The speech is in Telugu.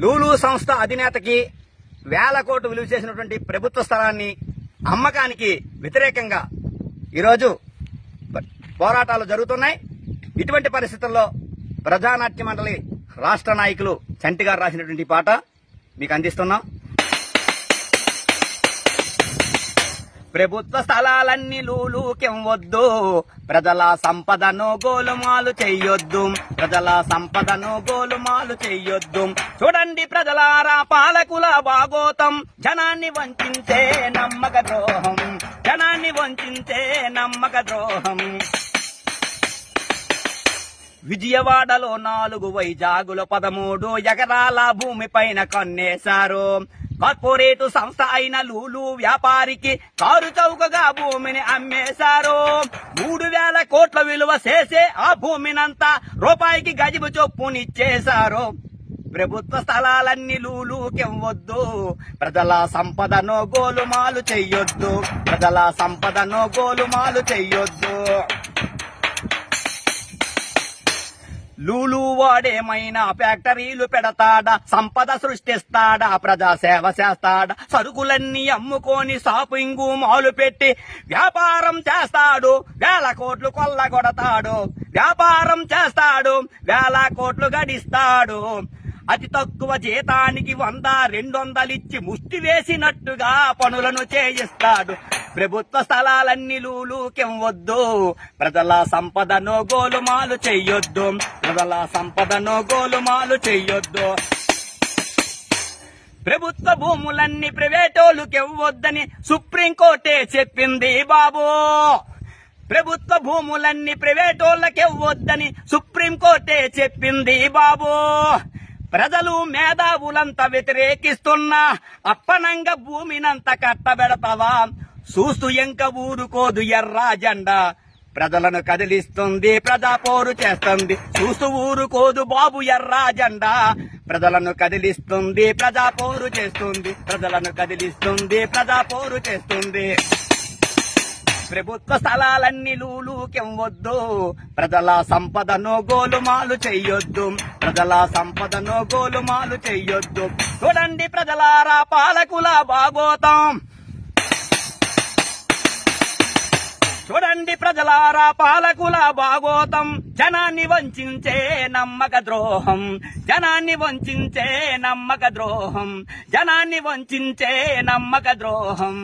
లూలు సంస్థ అధినేతకి వేల కోట్లు విలువ చేసినటువంటి ప్రభుత్వ స్థలాన్ని అమ్మకానికి వ్యతిరేకంగా ఈరోజు పోరాటాలు జరుగుతున్నాయి. ఇటువంటి పరిస్థితుల్లో ప్రజానాట్య మండలి రాష్ట్ర నాయకులు చంటి గారు రాసినటువంటి పాట మీకు అందిస్తున్నాం. ప్రభుత్వ స్థలాలన్నీ లూలుకెవ్వొద్దు, ప్రజల సంపదను గోలుమాలు చెయ్యొద్దు, ప్రజల సంపదను గోలుమాలు చెయ్యొద్దు. చూడండి ప్రజలారా పాలకుల భాగోతం, జనాన్ని వంచించే నమ్మక ద్రోహం, జనాన్ని వంచించే నమ్మక ద్రోహం. విజయవాడలో 4, వైజాగులో 13 ఎకరాల భూమి పైన కన్నేశారు. కార్పొరేట్ సంస్థ అయిన లూలు వ్యాపారికి కారు చౌకగా భూమిని అమ్మేశారు. 3,000 కోట్ల విలువ చేసే ఆ భూమినంతా రూపాయికి గజము చొప్పునిచ్చేశారు. ప్రభుత్వ స్థలాలన్నీ లూలుకెవ్వొద్దు, ప్రజల సంపదను గోలుమాలు చెయ్యొద్దు, ప్రజల సంపదను గోలుమాలు చెయ్యొద్దు. లూలు వాడేమైనా ఫ్యాక్టరీలు పెడతాడా, సంపద సృష్టిస్తాడా, ప్రజాసేవ చేస్తాడా, సరుకులన్నీ అమ్ముకొని షాపింగు మాలు పెట్టి వ్యాపారం చేస్తాడు, 1,000 కోట్లు కొల్లగొడతాడు, వ్యాపారం చేస్తాడు, 1,000 కోట్లు గడిస్తాడు. అతి తక్కువ జీతానికి 100-200 ఇచ్చి ముష్టి వేసినట్టుగా పనులను చేయిస్తాడు. ప్రభుత్వ స్థలాలన్నీ లూలుకెవ్వొద్దు, ప్రజల సంపదను గోలుమాలు చెయ్యొద్దు, ప్రజల సంపదను గోలుమాలు చెయ్యొద్దు. ప్రభుత్వ భూములన్నీ ప్రైవేటోళ్ళకెవ్వొద్దని సుప్రీంకోర్టే చెప్పింది బాబు. ప్రభుత్వ భూములన్నీ ప్రైవేటోళ్ళకెవ్వొద్దని సుప్రీంకోర్టే చెప్పింది బాబు. ప్రజలు మేధావులంతా వ్యతిరేకిస్తున్నా అప్పనంగా భూమినంత కట్టబెడతావా, చూస్తూ ఎంక ఊరుకోదు ఎర్ర జెండా. ప్రజలను కదిలిస్తుంది, ప్రజా పోరు చేస్తుంది, చూస్తూ ఊరుకోదు బాబు ఎర్ర జెండా. ప్రజలను కదిలిస్తుంది, ప్రజా పోరు చేస్తుంది, ప్రజలను కదిలిస్తుంది, ప్రజా పోరు చేస్తుంది. ప్రభుత్వ స్థలాలన్నీ లూలుకెవ్వొద్దు, ప్రజల సంపదను గోలుమాలు చెయ్యొద్దు, ప్రజల సంపదను గోలుమాలు చెయ్యొద్దు. చూడండి ప్రజలారా పాలకుల భాగోతం, చూడండి ప్రజలారా పాలకుల భాగోతం. జనాన్ని వంచించే నమ్మక ద్రోహం, జనాన్ని వంచించే నమ్మక ద్రోహం, జనాన్ని వంచించే నమ్మక ద్రోహం.